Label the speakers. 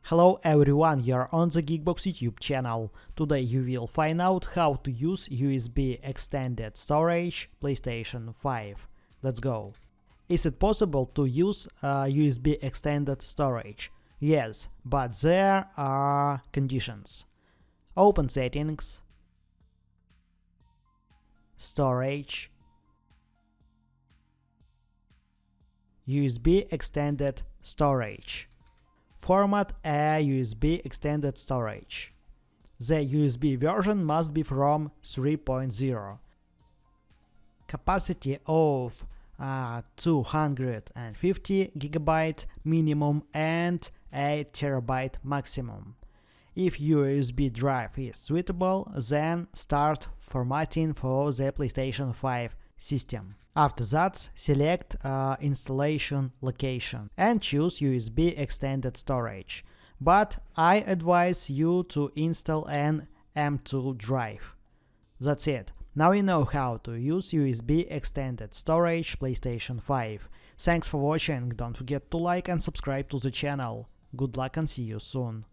Speaker 1: Hello everyone, you're on the GeekBox YouTube channel. Today you will find out how to use USB extended storage PlayStation 5. Let's go. Is it possible to use USB extended storage? Yes, but there are conditions. Open Settings, Storage, USB extended storage. Format a USB extended storage. The USB version must be from 3.0. Capacity of 250 GB minimum and 8 TB maximum. If your USB drive is suitable, then start formatting for the PlayStation 5 system. After that, select installation location and choose USB extended storage. But I advise you to install an M2 drive. That's it. Now you know how to use USB extended storage PlayStation 5. Thanks for watching. Don't forget to like and subscribe to the channel. Good luck and see you soon.